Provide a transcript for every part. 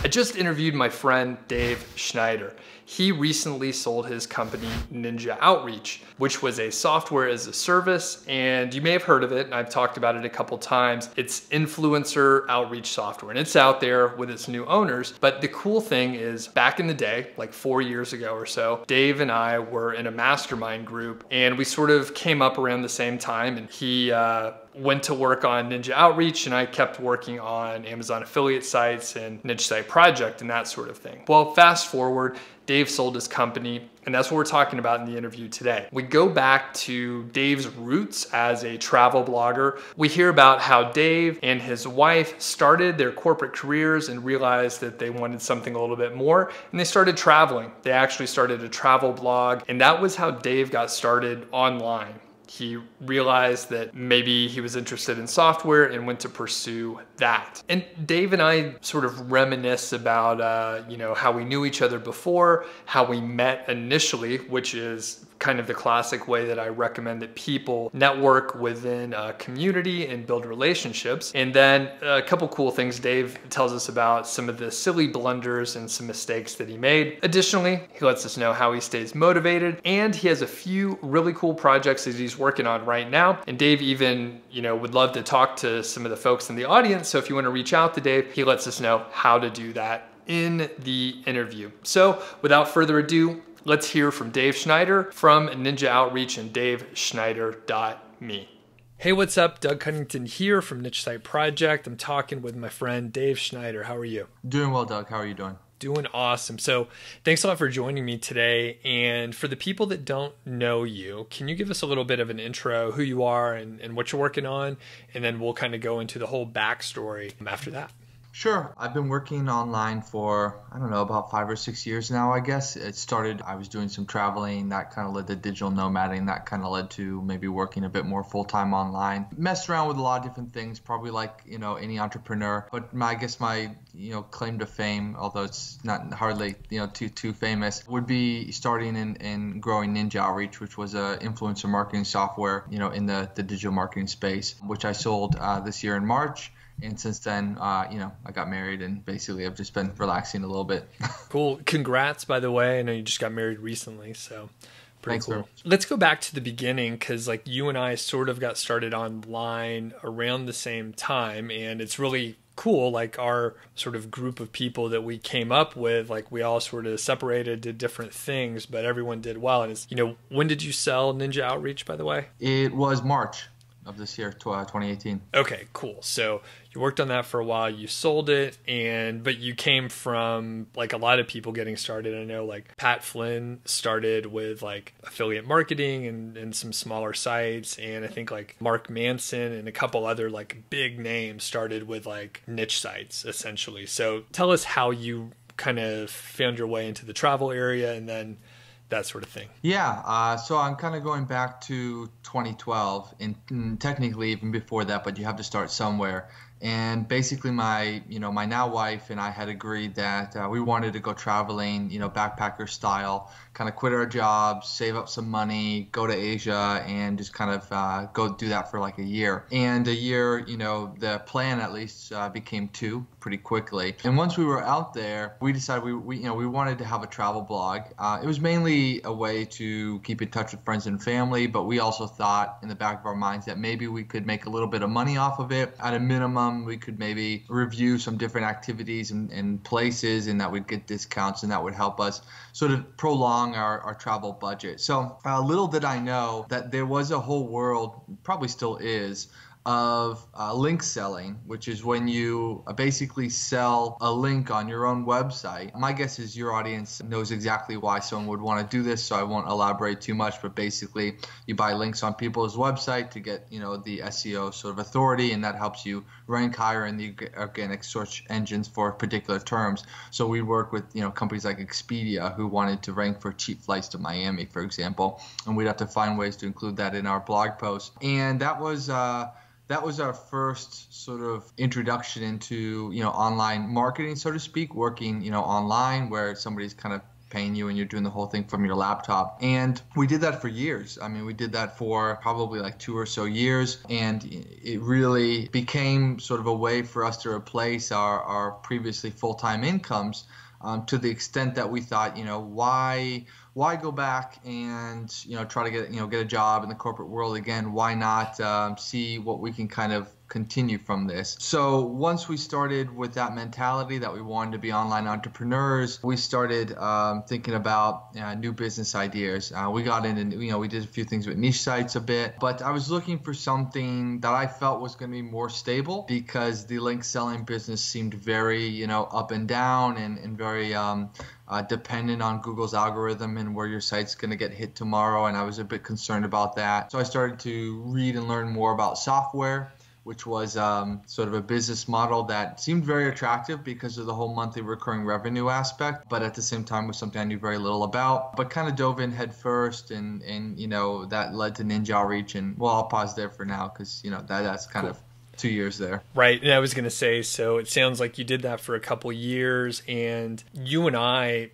I just interviewed my friend Dave Schneider. He recently sold his company Ninja Outreach, which was a software as a service, and you may have heard of it, and I've talked about it a couple times. It's influencer outreach software, and it's out there with its new owners. But the cool thing is, back in the day, like 4 years ago or so, Dave and I were in a mastermind group, and we sort of came up around the same time, and he went to work on Ninja Outreach, and I kept working on Amazon affiliate sites and Niche Site Project and that sort of thing. Well, fast forward, Dave sold his company, and that's what we're talking about in the interview today. We go back to Dave's roots as a travel blogger. We hear about how Dave and his wife started their corporate careers and realized that they wanted something a little bit more, and they started traveling. They actually started a travel blog, and that was how Dave got started online. He realized that maybe he was interested in software and went to pursue that. And Dave and I sort of reminisce about, how we knew each other before, how we met initially, which is kind of the classic way that I recommend that people network within a community and build relationships. And then a couple cool things Dave tells us about, some of the silly blunders and some mistakes that he made. Additionally, he lets us know how he stays motivated, and he has a few really cool projects that he's working on right now. And Dave even, would love to talk to some of the folks in the audience. So if you want to reach out to Dave, he lets us know how to do that in the interview. So without further ado, let's hear from Dave Schneider from Ninja Outreach and daveschneider.me. Hey, what's up? Doug Cunnington here from Niche Site Project. I'm talking with my friend Dave Schneider. How are you? Doing well, Doug. How are you doing? Doing awesome. So thanks a lot for joining me today. And for the people that don't know you, can you give us a little bit of an intro, who you are and what you're working on? And then we'll kind of go into the whole backstory after that. Sure. I've been working online for, about 5 or 6 years now, I guess. It started, I was doing some traveling, that kind of led to digital nomading, that kind of led to maybe working a bit more full-time online. Messed around with a lot of different things, probably like, any entrepreneur. But I guess my, claim to fame, although it's not hardly, too famous, would be starting and growing Ninja Outreach, which was a influencer marketing software, in the digital marketing space, which I sold this year in March. And since then, I got married, and basically I've just been relaxing a little bit. Cool. Congrats, by the way. I know you just got married recently, so pretty Thanks, cool. Let's go back to the beginning, because you and I sort of got started online around the same time, and it's really cool. Our sort of group of people that we came up with, we all sort of separated, did different things, but everyone did well. And it's, when did you sell Ninja Outreach, by the way? It was March of this year, 2018. Okay, cool. So you worked on that for a while, you sold it, but you came from a lot of people getting started. I know Pat Flynn started with affiliate marketing and some smaller sites, and I think Mark Manson and a couple other big names started with niche sites essentially. So tell us how you kind of found your way into the travel area and then that sort of thing. Yeah, so I'm kind of going back to 2012, and technically even before that, but you have to start somewhere. And basically my now wife and I had agreed that we wanted to go traveling, backpacker style, kind of quit our jobs, save up some money, go to Asia, and just kind of go do that for a year. And a year, the plan at least became 2 pretty quickly. And once we were out there, we decided we wanted to have a travel blog. It was mainly a way to keep in touch with friends and family, but we also thought in the back of our minds that maybe we could make a little bit of money off of it. At a minimum, we could maybe review some different activities and places, and that would get discounts, and that would help us sort of prolong our travel budget. So little did I know that there was a whole world, probably still is, of link selling, which is when you basically sell a link on your own website. My guess is your audience knows exactly why someone would want to do this, so I won't elaborate too much, but basically you buy links on people's website to get the SEO sort of authority, and that helps you rank higher in the organic search engines for particular terms. So we work with companies like Expedia, who wanted to rank for cheap flights to Miami, for example, and we'd have to find ways to include that in our blog post. And that was our first sort of introduction into, online marketing, so to speak, working, online, where somebody's kind of paying you and you're doing the whole thing from your laptop. And we did that for years. I mean, we did that for probably like 2 or so years, and it really became sort of a way for us to replace our previously full-time incomes, to the extent that we thought, why go back and try to get a job in the corporate world again? Why not see what we can kind of continue from this? So once we started with that mentality that we wanted to be online entrepreneurs, we started thinking about new business ideas. We got into, we did a few things with niche sites a bit, but I was looking for something that I felt was going to be more stable, because the link selling business seemed very, up and down and very dependent on Google's algorithm and where your site's going to get hit tomorrow. And I was a bit concerned about that. So I started to read and learn more about software, which was sort of a business model that seemed very attractive because of the whole monthly recurring revenue aspect, but at the same time was something I knew very little about, but kind of dove in head first, and that led to Ninja Outreach. And well, I'll pause there for now, because that's kind of 2 years there. Right. And I was going to say, so it sounds like you did that for a couple years, and you and I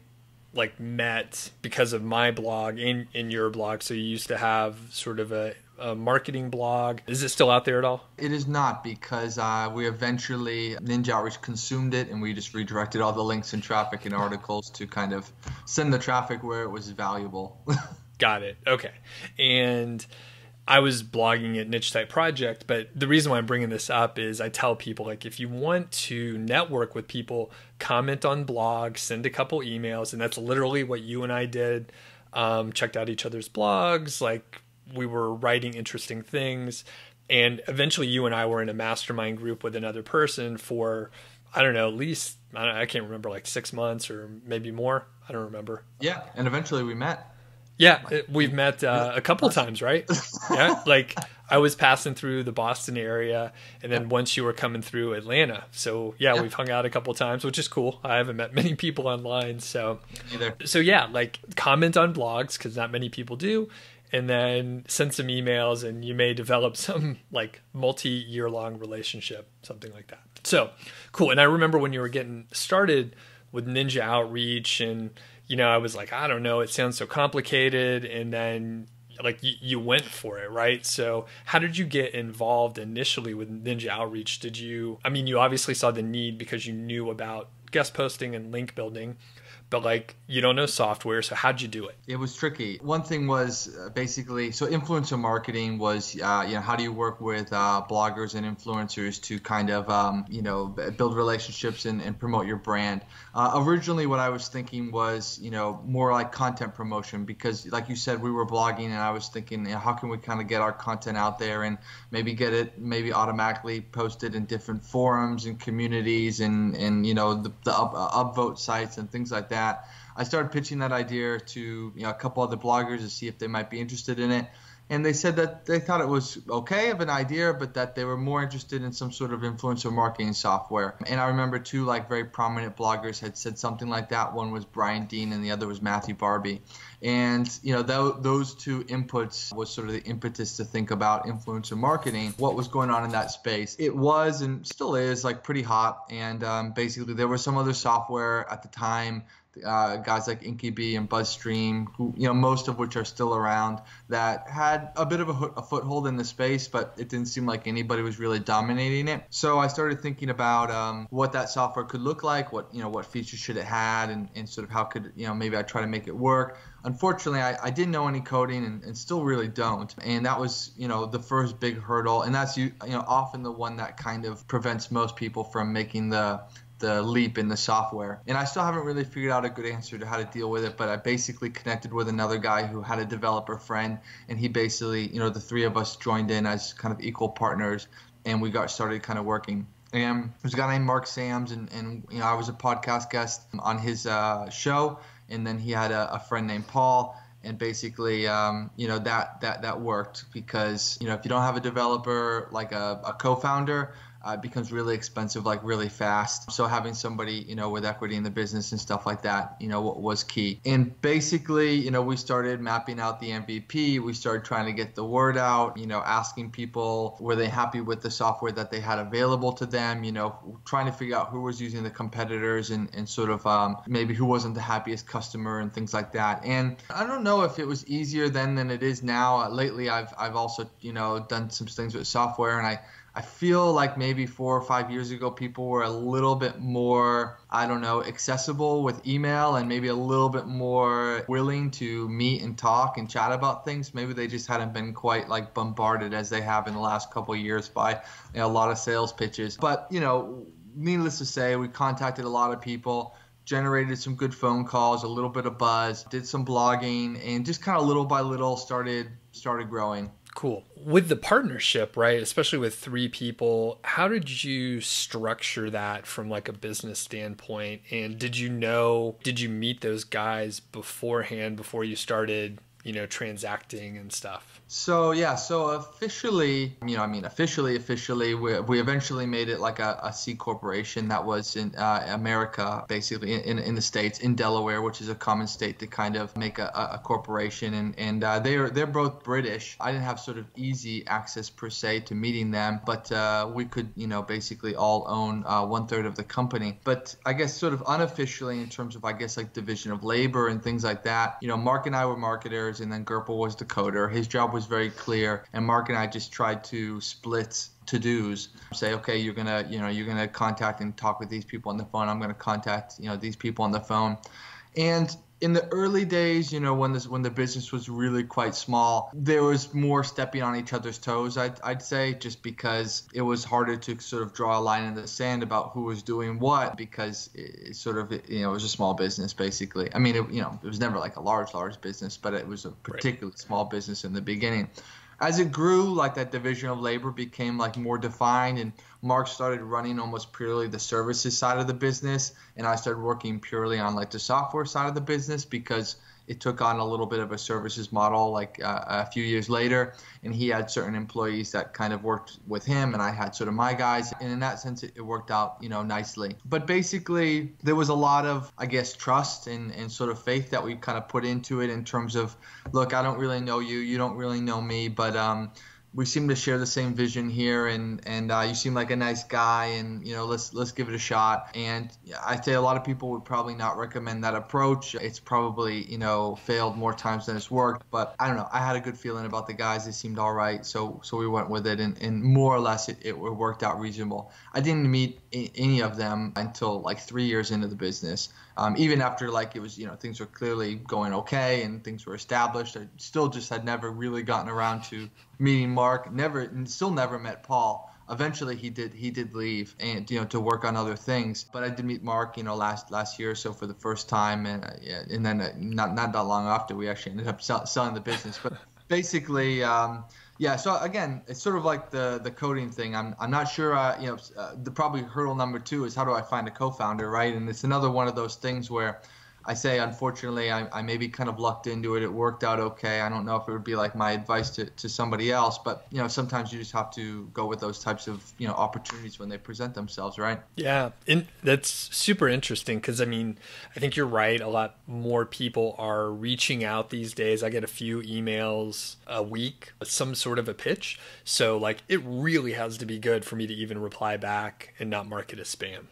met because of my blog in your blog. So you used to have sort of a marketing blog. Is it still out there at all? It is not, because we eventually, Ninja Outreach consumed it, and we just redirected all the links and traffic and articles to kind of send the traffic where it was valuable. Got it. Okay. And I was blogging at Niche Type Project, but the reason why I'm bringing this up is I tell people, if you want to network with people, comment on blogs, send a couple emails, and that's literally what you and I did. Checked out each other's blogs, we were writing interesting things, and eventually you and I were in a mastermind group with another person for, I don't know, at least, I can't remember, 6 months or maybe more. I don't remember. Yeah, and eventually we met. Yeah, we've met a couple times, right? Yeah, I was passing through the Boston area, and then once you were coming through Atlanta. So yeah, we've hung out a couple times, which is cool. I haven't met many people online, so either. So yeah, comment on blogs, because not many people do, and then send some emails, and you may develop some multi-year long relationship, something like that. So cool. And I remember when you were getting started with Ninja Outreach, and I was I don't know, it sounds so complicated. And then you went for it, right? So how did you get involved initially with Ninja Outreach? You obviously saw the need because you knew about guest posting and link building, but you don't know software. So how'd you do it? It was tricky. One thing was basically, so influencer marketing was, how do you work with bloggers and influencers to kind of, build relationships and promote your brand. Originally, what I was thinking was, more like content promotion, because like you said, we were blogging, and I was thinking, how can we kind of get our content out there and maybe get it automatically posted in different forums and communities and the upvote sites and things like that. I started pitching that idea to a couple other bloggers to see if they might be interested in it. And they said that they thought it was okay of an idea, but that they were more interested in some sort of influencer marketing software. And I remember two very prominent bloggers had said something like that. One was Brian Dean and the other was Matthew Barbie. And those two inputs was sort of the impetus to think about influencer marketing, what was going on in that space. It was and still is pretty hot. And basically there was some other software at the time, guys like InkyBee and BuzzStream, who most of which are still around, that had a bit of a foothold in the space, but it didn't seem like anybody was really dominating it. So I started thinking about what that software could look like, what features should it had, and sort of how could maybe I try to make it work. Unfortunately, I didn't know any coding and still really don't, and that was the first big hurdle, and that's often the one that kind of prevents most people from making the leap in the software. And I still haven't really figured out a good answer to how to deal with it, but I basically connected with another guy who had a developer friend, and he basically, the three of us joined in as kind of equal partners, and we got started kind of working. And there's a guy named Mark Sams, and I was a podcast guest on his show, and then he had a friend named Paul. And basically, that worked, because if you don't have a developer like a co-founder, it becomes really expensive, like really fast. So having somebody, with equity in the business and stuff like that, was key. And basically, we started mapping out the MVP. We started trying to get the word out, asking people, were they happy with the software that they had available to them, trying to figure out who was using the competitors and sort of maybe who wasn't the happiest customer and things like that. And I don't know if it was easier then than it is now. Lately, I've also, done some things with software, and I feel like maybe 4 or 5 years ago, people were a little bit more, accessible with email and maybe a little bit more willing to meet and talk and chat about things. Maybe they just hadn't been quite like bombarded as they have in the last couple of years by a lot of sales pitches. But, needless to say, we contacted a lot of people, generated some good phone calls, a little bit of buzz, did some blogging, and just kind of little by little started growing. Cool. With the partnership, right, especially with 3 people, how did you structure that from like a business standpoint? And did you meet those guys beforehand before you started, transacting and stuff? So officially, officially, we eventually made it like a C corporation that was in America, basically in the States, in Delaware, which is a common state to kind of make a corporation. And they're both British. I didn't have sort of easy access per se to meeting them, but we could, basically all own 1/3 of the company. But I guess sort of unofficially in terms of, like division of labor and things like that, Mark and I were marketers, and then Gerpel was the coder. His job was very clear, and Mark and I just tried to split to-dos, say, okay, you're gonna contact and talk with these people on the phone. I'm gonna contact these people on the phone. And in the early days, when the business was really quite small, there was more stepping on each other's toes, I'd say, just because it was harder to sort of draw a line in the sand about who was doing what, because it sort of, it was a small business, basically. I mean, it was never like a large business, but it was a particularly small business in the beginning. As it grew, like that division of labor became like more defined, and Mark started running almost purely the services side of the business, and I started working purely on like the software side of the business, because it took on a little bit of a services model like a few years later, and he had certain employees that kind of worked with him, and I had sort of my guys, and in that sense it worked out nicely. But basically there was a lot of, I guess, trust and sort of faith that we kind of put into it, in terms of, look, I don't really know you, you don't really know me, but we seem to share the same vision here, and you seem like a nice guy, and let's give it a shot. And I'd say a lot of people would probably not recommend that approach. It's probably failed more times than it's worked, but I don't know. I had a good feeling about the guys. They seemed all right, so we went with it, and more or less it worked out reasonable. I didn't meet any of them until like 3 years into the business. Even after like it was things were clearly going okay and things were established, I still just had never really gotten around to meeting Mark. Still never met Paul. Eventually he did leave, and to work on other things. But I did meet Mark last year or so for the first time, and then not that long after we actually ended up selling the business. But basically, so again, it's sort of like the coding thing. I'm not sure. The probably hurdle number 2 is, how do I find a co-founder, right? And it's another one of those things where I say, unfortunately, I maybe kind of lucked into it. It worked out okay. I don't know if it would be like my advice to somebody else, but sometimes you just have to go with those types of opportunities when they present themselves, right? Yeah, and that's super interesting, because I think you're right. A lot more people are reaching out these days. I get a few emails a week, some sort of a pitch. So like, it really has to be good for me to even reply back and not mark it as spam,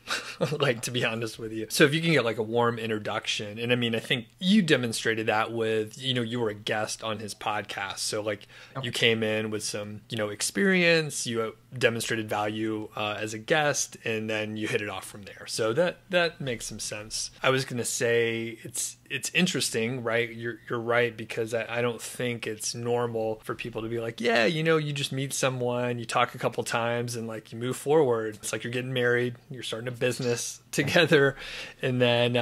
like, to be honest with you. So if you can get like a warm introduction. And I think you demonstrated that with, you were a guest on his podcast. So like, you came in with some, experience, you demonstrated value as a guest, and then you hit it off from there. So that makes some sense. I was going to say it's interesting, right? You're right, because I don't think it's normal for people to be like, yeah, you just meet someone, you talk a couple times, and like you move forward. It's like you're getting married, you're starting a business together, and then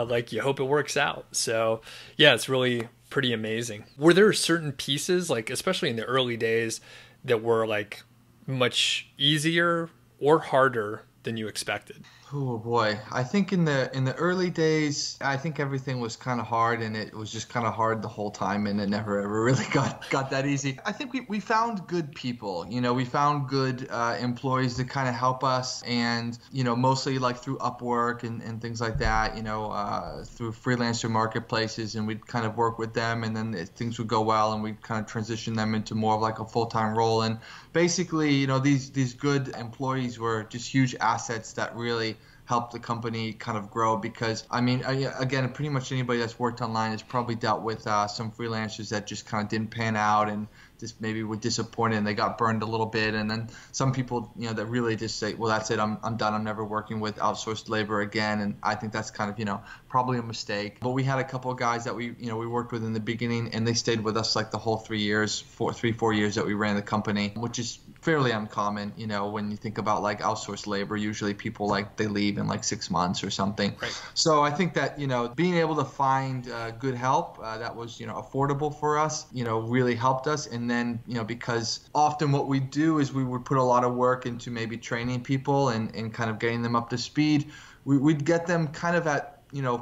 like you hope it works out. So yeah, it's really pretty amazing. Were there certain pieces, like especially in the early days, that were like much easier or harder than you expected? Oh boy, I think in the early days, I think everything was kind of hard, and it was just kind of hard the whole time, and it never ever really got that easy. I think we found good people, we found good employees to kind of help us, and mostly like through Upwork and things like that, through freelancer marketplaces, and we'd kind of work with them, and then things would go well, and we'd kind of transition them into more of like a full-time role. And basically, these good employees were just huge assets that really help the company kind of grow, because again, pretty much anybody that's worked online has probably dealt with some freelancers that just kind of didn't pan out and just maybe were disappointed and they got burned a little bit. And then some people that really just say, well, that's it, I'm done, I'm never working with outsourced labor again. And I think that's kind of probably a mistake. But we had a couple of guys that we worked with in the beginning, and they stayed with us like the whole 4 years that we ran the company, which is fairly uncommon. When you think about like outsourced labor, usually people like they leave in like 6 months or something. Right. So I think that being able to find good help that was affordable for us really helped us. And then because often what we do is we would put a lot of work into maybe training people and kind of getting them up to speed. We'd get them kind of at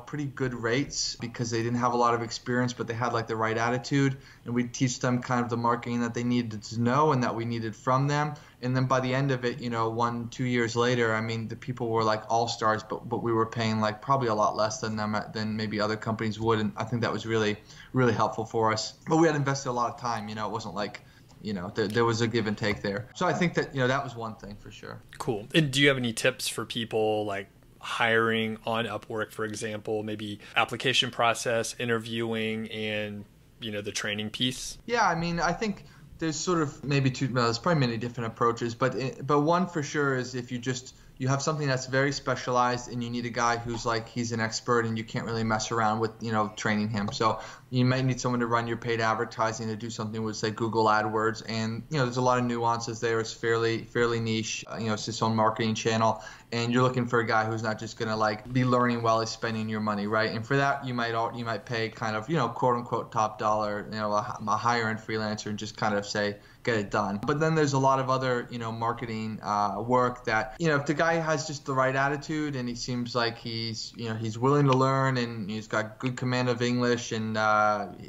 pretty good rates because they didn't have a lot of experience, but they had like the right attitude, and we'd teach them kind of the marketing that they needed to know and that we needed from them. And then by the end of it, 1-2 years later, the people were like all-stars, but we were paying like probably a lot less than them than maybe other companies would. And I think that was really, really helpful for us. But we had invested a lot of time, it wasn't like, there was a give and take there. So I think that, that was one thing for sure. Cool. And do you have any tips for people like hiring on Upwork, for example, maybe application process, interviewing, and the training piece? Yeah, I think there's sort of maybe there's probably many different approaches, but one for sure is if you have something that's very specialized and you need a guy who's like he's an expert and you can't really mess around with training him. So you might need someone to run your paid advertising, to do something with say Google AdWords, and there's a lot of nuances there. It's fairly niche. It's its own marketing channel, and you're looking for a guy who's not just gonna like be learning while he's spending your money, right? And for that you might pay kind of quote unquote top dollar, a higher end freelancer, and just kind of say get it done. But then there's a lot of other marketing work that if the guy has just the right attitude and he seems like he's willing to learn and he's got good command of English and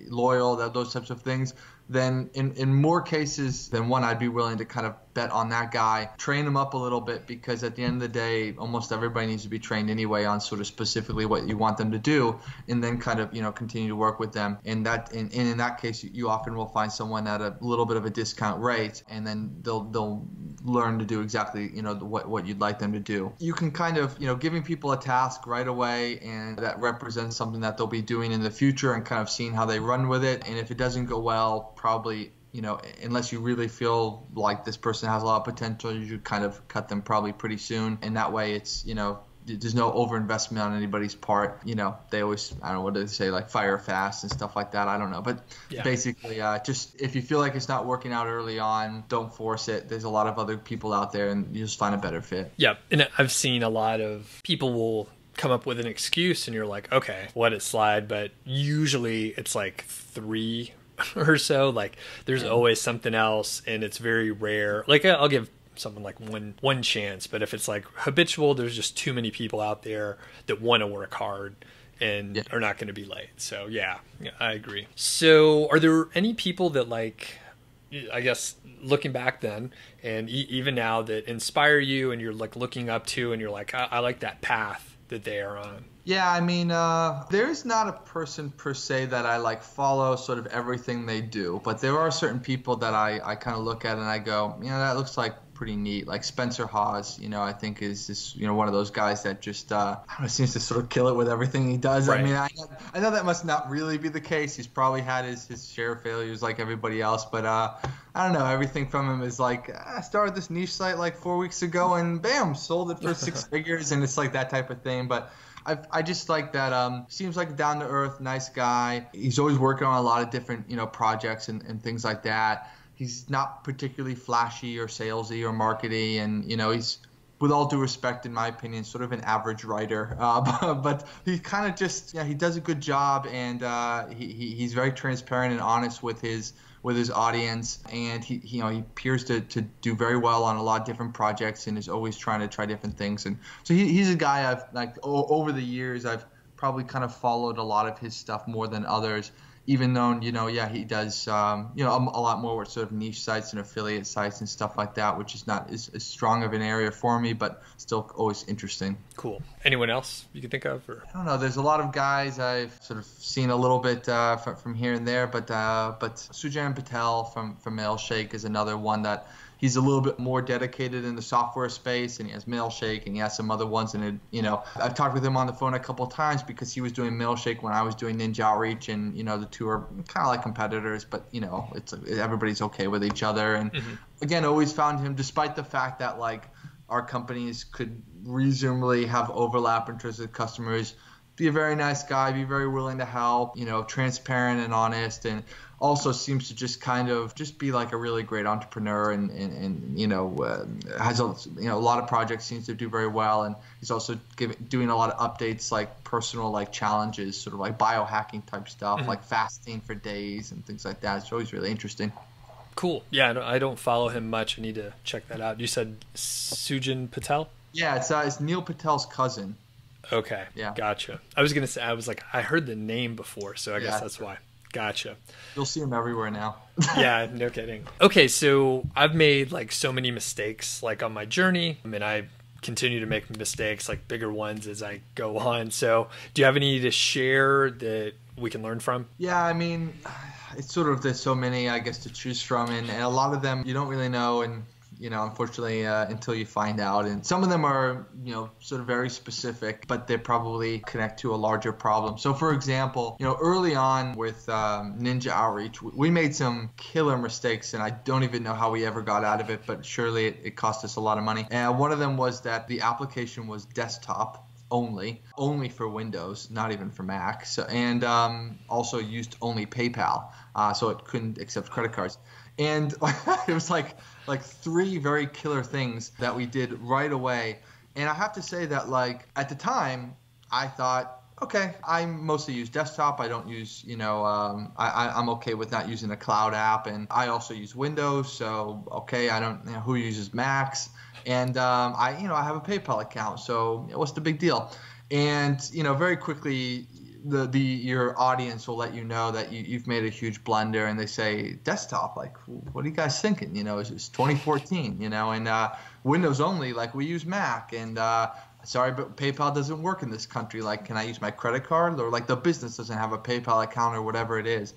loyal, those types of things, then in more cases than one, I'd be willing to kind of bet on that guy, train him up a little bit, because at the end of the day, almost everybody needs to be trained anyway on sort of specifically what you want them to do, and then kind of continue to work with them. And in that case, you often will find someone at a little bit of a discount rate, and then they'll learn to do exactly what you'd like them to do. You can kind of giving people a task right away, and that represents something that they'll be doing in the future, and kind of seeing how they run with it. And if it doesn't go well, probably unless you really feel like this person has a lot of potential, you should kind of cut them probably pretty soon. And that way it's there's no overinvestment on anybody's part. They always, I don't know, what do they say, like fire fast and stuff like that. I don't know. But yeah. Basically, just if you feel like it's not working out early on, don't force it. There's a lot of other people out there, and you just find a better fit. Yeah. And I've seen a lot of people will come up with an excuse and you're like, okay, let it slide. But usually it's like 3 or so. Like there's always something else, and it's very rare. Like I'll give someone like one chance, but if it's like habitual, there's just too many people out there that want to work hard and are not going to be late. So yeah, I agree. So are there any people that, like, I guess looking back then and even now, that inspire you and you're like looking up to, and you're like, I like that path that they are on? Yeah, there's not a person per se that I like follow sort of everything they do, but there are certain people that I kind of look at and I go, that looks like pretty neat. Like Spencer Hawes, I think is just, one of those guys that just seems to sort of kill it with everything he does. Right. I know that must not really be the case. He's probably had his share of failures like everybody else, but I don't know. Everything from him is like, I started this niche site like 4 weeks ago and bam, sold it for 6 figures, and it's like that type of thing. But I just like that. Seems like a down-to-earth, nice guy. He's always working on a lot of different, projects and things like that. He's not particularly flashy or salesy or markety, and he's with all due respect, in my opinion, sort of an average writer. But he kind of just, he does a good job, and he's very transparent and honest with his audience, and he appears to do very well on a lot of different projects, and is always trying to try different things. And so he's a guy I've over the years I've probably kind of followed a lot of his stuff more than others, even though he does a lot more with sort of niche sites and affiliate sites and stuff like that, which is not as strong of an area for me, but still always interesting. Cool. Anyone else you can think of? Or? I don't know. There's a lot of guys I've sort of seen a little bit from here and there, but Sujan Patel from Mailshake is another one that he's a little bit more dedicated in the software space, and he has Mailshake, and he has some other ones. And I've talked with him on the phone a couple of times because he was doing Mailshake when I was doing Ninja Outreach, and the two are kind of like competitors, but it's everybody's okay with each other. And again, always found him, despite the fact that like our companies could reasonably have overlap in terms of customers, be a very nice guy, be very willing to help, transparent and honest, and also seems to just kind of just be like a really great entrepreneur, and has a lot of projects, seems to do very well, and he's also doing a lot of updates, like personal like challenges, sort of like biohacking type stuff, like fasting for days and things like that. It's always really interesting. Cool. Yeah, I don't follow him much. I need to check that out. You said Sujan Patel? Yeah, it's Neil Patel's cousin. Okay. Yeah. Gotcha. I was gonna say, I heard the name before, so I guess that's why. Gotcha. You'll see him everywhere now. Yeah, no kidding. Okay, so I've made like so many mistakes like on my journey. I mean, I continue to make mistakes, like bigger ones as I go on. So do you have any to share that we can learn from? Yeah, I mean, it's sort of, there's so many, I guess, to choose from, and a lot of them you don't really know, and unfortunately, until you find out. And some of them are, sort of very specific, but they probably connect to a larger problem. So for example, early on with Ninja Outreach, we made some killer mistakes, and I don't even know how we ever got out of it, but surely it cost us a lot of money. And one of them was that the application was desktop only for Windows, not even for Mac. So, and also used only PayPal, so it couldn't accept credit cards. And it was like three very killer things that we did right away. And I have to say that, like, at the time, I thought, okay, I mostly use desktop. I don't use, I'm okay with not using a cloud app. And I also use Windows. So, okay, I don't, who uses Macs? And I have a PayPal account. So what's the big deal? And, very quickly, your audience will let you know that you've made a huge blunder, and they say, desktop, like, what are you guys thinking? It's 2014, and Windows only, like, we use Mac, and sorry, but PayPal doesn't work in this country. Like, can I use my credit card? Or like the business doesn't have a PayPal account or whatever it is.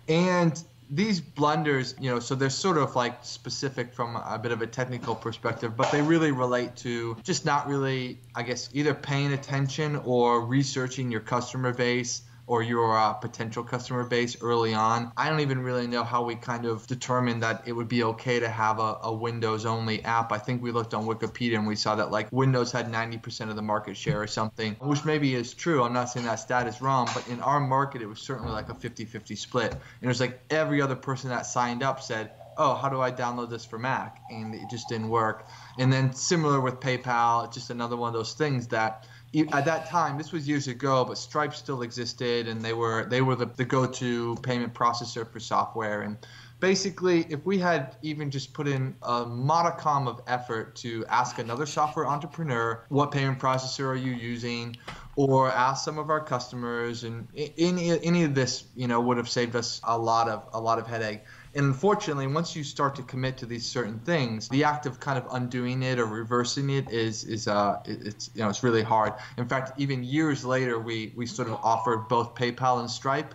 And these blunders, so they're sort of like specific from a bit of a technical perspective, but they really relate to just not really, I guess, either paying attention or researching your customer base or your potential customer base early on. I don't even really know how we kind of determined that it would be okay to have a Windows-only app. I think we looked on Wikipedia and we saw that like Windows had 90% of the market share or something, which maybe is true. I'm not saying that stat is wrong, but in our market, it was certainly like a 50-50 split. And it was like every other person that signed up said, oh, how do I download this for Mac? And it just didn't work. And then similar with PayPal, it's just another one of those things that at that time, this was years ago, but Stripe still existed, and they were the go-to payment processor for software. And basically, if we had even just put in a modicum of effort to ask another software entrepreneur, what payment processor are you using, or ask some of our customers, and any of this, would have saved us a lot of headache. And unfortunately, once you start to commit to these certain things, the act of kind of undoing it or reversing it is it's really hard. In fact, even years later, we sort of offered both PayPal and Stripe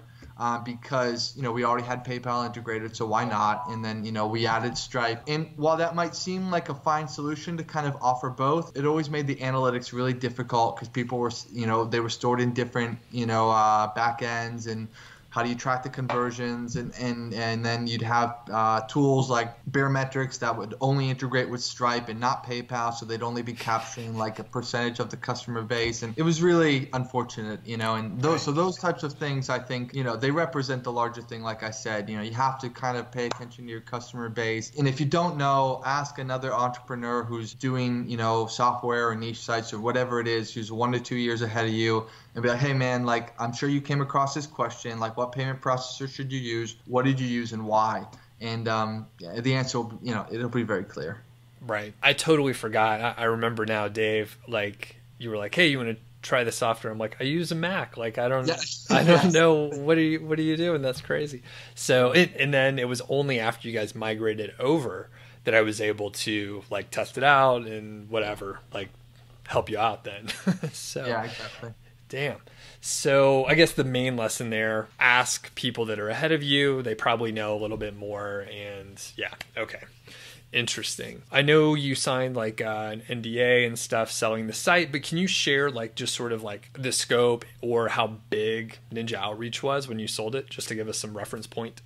because we already had PayPal integrated, so why not? And then we added Stripe. And while that might seem like a fine solution to kind of offer both, it always made the analytics really difficult because people were they were stored in different back ends, and how do you track the conversions, and then you'd have tools like Baremetrics that would only integrate with Stripe and not PayPal, so they'd only be capturing like a percentage of the customer base, and it was really unfortunate, and those types of things, I think, they represent the larger thing. Like I said, you have to kind of pay attention to your customer base, and if you don't know, ask another entrepreneur who's doing, software or niche sites or whatever it is, who's 1 to 2 years ahead of you, and be like, hey man, like, I'm sure you came across this question, like, what payment processor should you use? What did you use and why? And the answer will, it'll be very clear. Right. I totally forgot. I remember now, Dave, like, you were like, hey, you want to try the software? I'm like, I use a Mac. Like, I don't know. What are you doing? That's crazy. So, and then it was only after you guys migrated over that I was able to like test it out and whatever, like help you out then. So yeah, exactly. Damn. So I guess the main lesson there, ask people that are ahead of you. They probably know a little bit more. And yeah. Okay. Interesting. I know you signed like an NDA and stuff selling the site, but can you share like just sort of like the scope or how big Ninja Outreach was when you sold it, just to give us some reference point?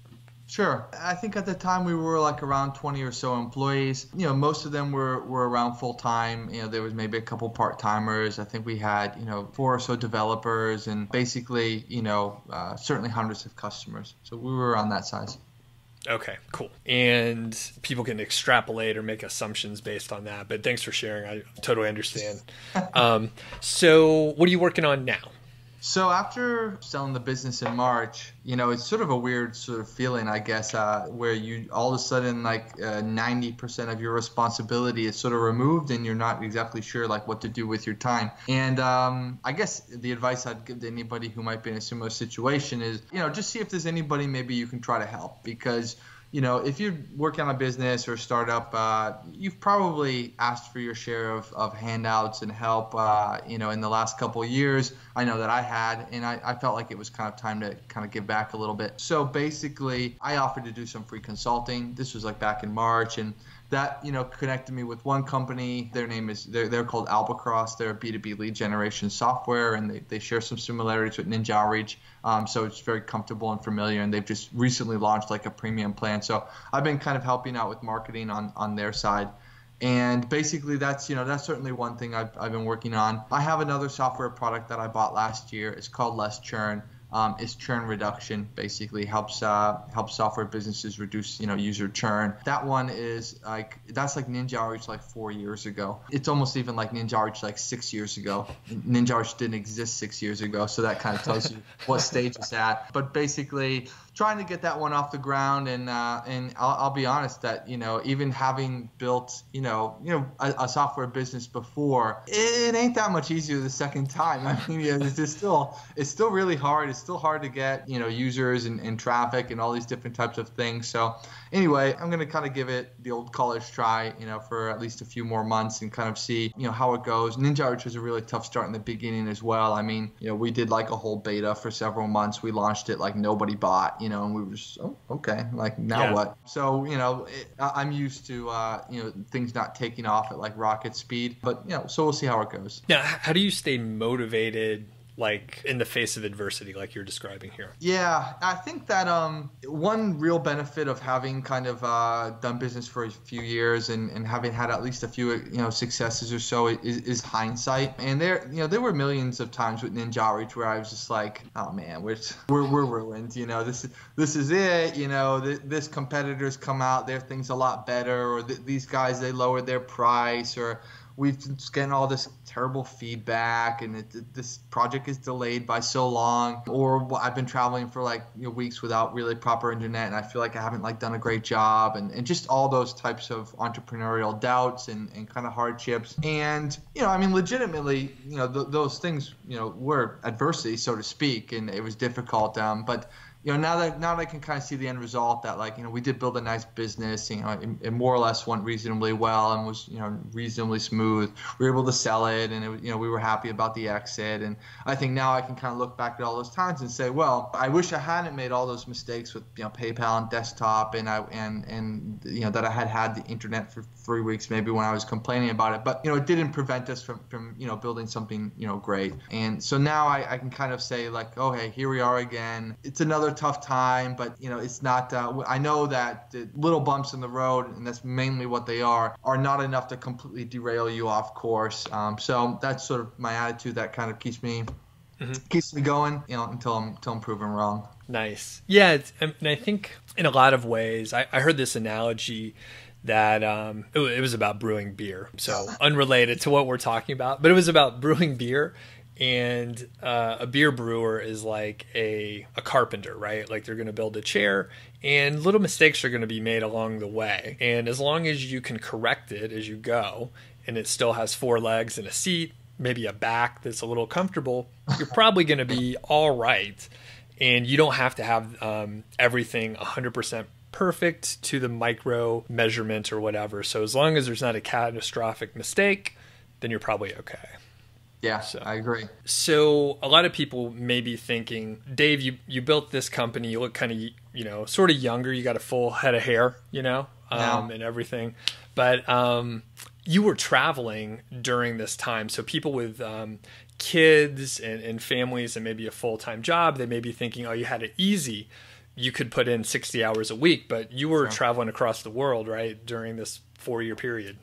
Sure. I think at the time we were like around 20 or so employees. Most of them were around full time. There was maybe a couple part timers. I think we had 4 or so developers, and basically certainly hundreds of customers. So we were around that size. Okay, cool. And people can extrapolate or make assumptions based on that, but thanks for sharing. I totally understand. So what are you working on now? So after selling the business in March, it's sort of a weird sort of feeling, I guess, where you all of a sudden like 90% of your responsibility is sort of removed, and you're not exactly sure like what to do with your time. And I guess the advice I'd give to anybody who might be in a similar situation is, just see if there's anybody maybe you can try to help, because if you're working on a business or a startup, you've probably asked for your share of handouts and help, in the last couple of years. I know that I had, and I felt like it was kind of time to kind of give back a little bit. So basically, I offered to do some free consulting. This was like back in March, and that, connected me with one company. Their name is, they're called Albatross. They're a B2B lead generation software, and they share some similarities with Ninja Outreach. So it's very comfortable and familiar, and they've just recently launched like a premium plan. So I've been kind of helping out with marketing on their side. And basically that's certainly one thing I've been working on. I have another software product that I bought last year. It's called Less Churn. Is churn reduction, basically helps software businesses reduce user churn. That one is that's like Ninja Outreach like 4 years ago. It's almost even like Ninja Outreach like 6 years ago. Ninja Outreach didn't exist 6 years ago, so that kind of tells you what stage it's at. But basically, trying to get that one off the ground, and I'll be honest that even having built a software business before, it ain't that much easier the second time. I mean, it's still really hard. It's still hard to get users and traffic and all these different types of things. So anyway, I'm gonna kind of give it the old college try, for at least a few more months and kind of see how it goes. Ninja Outreach was a really tough start in the beginning as well. I mean, we did like a whole beta for several months. We launched it like nobody bought, and we were just, okay, like now what? So I'm used to things not taking off at like rocket speed, but so we'll see how it goes. Now, how do you stay motivated, like in the face of adversity like you're describing here? Yeah, I think that one real benefit of having kind of done business for a few years and having had at least a few successes or so is hindsight. And there were millions of times with Ninja Outreach where I was just like, oh man, we're ruined. This is it. This competitors come out, their thing's a lot better, or these guys, they lowered their price, or we've just getting all this terrible feedback, and this project is delayed by so long, or I've been traveling for like weeks without really proper internet, and I feel like I haven't like done a great job, and just all those types of entrepreneurial doubts and kind of hardships. And I mean, legitimately, those things were adversity, so to speak, and it was difficult. But now that I can kind of see the end result, that like we did build a nice business, it more or less went reasonably well and was reasonably smooth. We were able to sell it, and we were happy about the exit. And I think now I can kind of look back at all those times and say, well, I wish I hadn't made all those mistakes with PayPal and desktop, and that I had the internet for 3 weeks maybe when I was complaining about it. But it didn't prevent us from building something great. And so now I can kind of say like, oh hey, here we are again. It's another tough time, but it's not. I know that the little bumps in the road, and that's mainly what they are not enough to completely derail you off course. So that's sort of my attitude. That kind of keeps me going, until I'm proven wrong. Nice. Yeah, and I think in a lot of ways, I heard this analogy that it was about brewing beer, so unrelated to what we're talking about, but it was about brewing beer. And a beer brewer is like a carpenter, right? Like they're going to build a chair, and little mistakes are going to be made along the way. And as long as you can correct it as you go, and it still has 4 legs and a seat, maybe a back that's a little comfortable, you're probably going to be all right. And you don't have to have everything 100% perfect to the micro measurement or whatever. So as long as there's not a catastrophic mistake, then you're probably okay. Yeah, so, I agree. So a lot of people may be thinking, Dave, you built this company. You look kind of, sort of younger. You got a full head of hair, and everything. But you were traveling during this time. So people with kids and families and maybe a full-time job, they may be thinking, oh, you had it easy. You could put in 60 hours a week, but you were traveling across the world, right, during this 4-year period.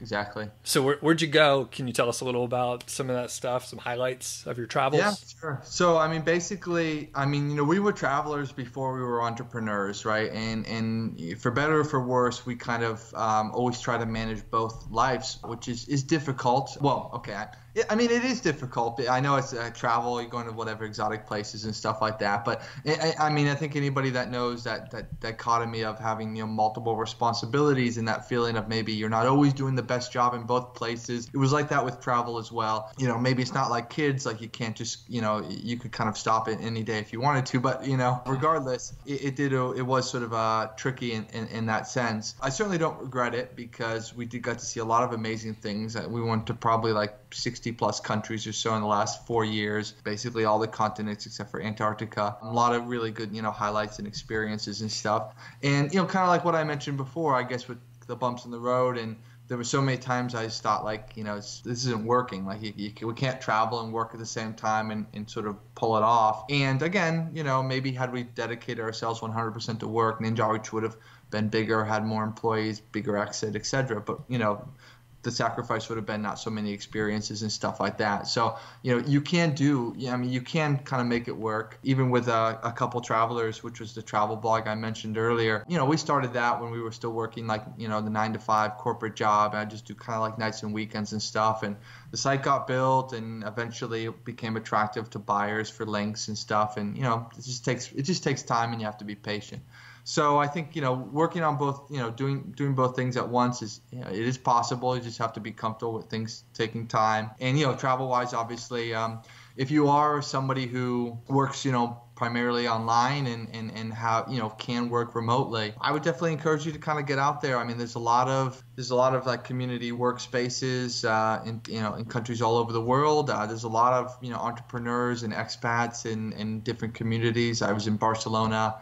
Exactly. So where'd you go? Can you tell us a little about some of that stuff, some highlights of your travels? Yeah, sure. So, basically, we were travelers before we were entrepreneurs, right? And for better or for worse, we kind of always try to manage both lives, which is difficult. Well, okay. It is difficult. I know it's travel, you're going to whatever exotic places and stuff like that. But I think anybody that knows that dichotomy of having multiple responsibilities and that feeling of maybe you're not always doing the best job in both places. It was like that with travel as well. Maybe it's not like kids, like you can't just you could kind of stop it any day if you wanted to. But regardless, it was sort of tricky in that sense. I certainly don't regret it because we got to see a lot of amazing things. We went to probably like 60 plus countries or so in the last 4 years, basically all the continents except for Antarctica. A lot of really good, highlights and experiences and stuff. And, kind of like what I mentioned before, I guess with the bumps in the road, and there were so many times I just thought like, this isn't working. Like we can't travel and work at the same time and sort of pull it off. And again, maybe had we dedicated ourselves 100% to work, Ninja Outreach would have been bigger, had more employees, bigger exit, etc. But, the sacrifice would have been not so many experiences and stuff like that. So, you can you can kind of make it work. Even with a couple travelers, which was the travel blog I mentioned earlier, we started that when we were still working like, the 9-to-5 corporate job. And I just do kind of like nights and weekends and stuff. And the site got built and eventually it became attractive to buyers for links and stuff. And, it just takes time and you have to be patient. So I think, working on both, doing both things at once is, it is possible. You just have to be comfortable with things taking time. And, travel-wise, obviously, if you are somebody who works, primarily online and how, can work remotely, I would definitely encourage you to kind of get out there. There's a lot of like community workspaces in countries all over the world. There's a lot of, entrepreneurs and expats in different communities. I was in Barcelona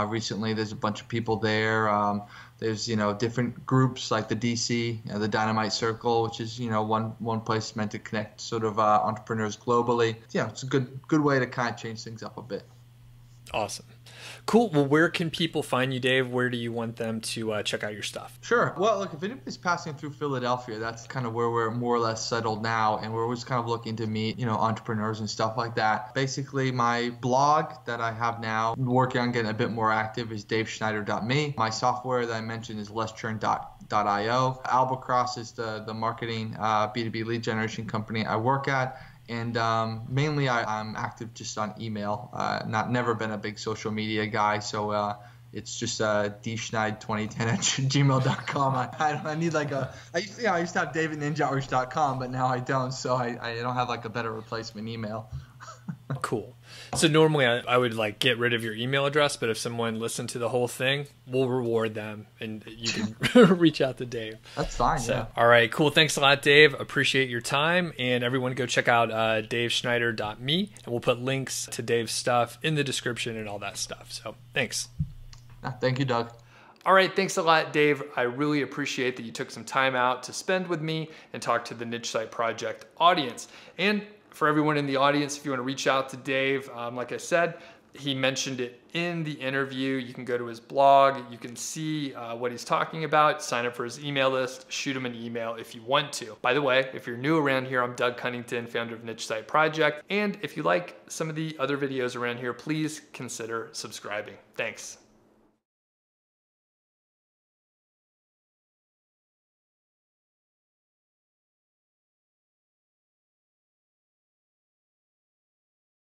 recently. There's a bunch of people there. There's different groups like the DC, the Dynamite Circle, which is one place meant to connect sort of entrepreneurs globally. Yeah, it's a good way to kind of change things up a bit. Awesome. Cool. Well, where can people find you, Dave? Where do you want them to check out your stuff? Sure. Well, look, if anybody's passing through Philadelphia, that's kind of where we're more or less settled now, and we're always kind of looking to meet, entrepreneurs and stuff like that. Basically, my blog that I have now, working on getting a bit more active, is daveschneider.me. My software that I mentioned is lesschurn.io. Albacross is the marketing B2B lead generation company I work at. And mainly I'm active just on email. Never been a big social media guy, so it's just dschneid2010@gmail.com. I need like I used to have david@ninjaoutreach.com, but now I don't, so I don't have like a better replacement email. Cool. So normally I would like get rid of your email address, but if someone listened to the whole thing, we'll reward them and you can reach out to Dave. That's fine. So, yeah. All right, cool. Thanks a lot, Dave. Appreciate your time. And everyone go check out daveschneider.me, and we'll put links to Dave's stuff in the description and all that stuff. So thanks. Thank you, Doug. All right, thanks a lot, Dave. I really appreciate that you took some time out to spend with me and talk to the Niche Site Project audience. And for everyone in the audience, if you want to reach out to Dave, like I said, He mentioned it in the interview. You can go to his blog. You can see what he's talking about. Sign up for his email list. Shoot him an email if you want to. By the way, if you're new around here, I'm Doug Cunnington, founder of Niche Site Project. And if you like some of the other videos around here, please consider subscribing. Thanks.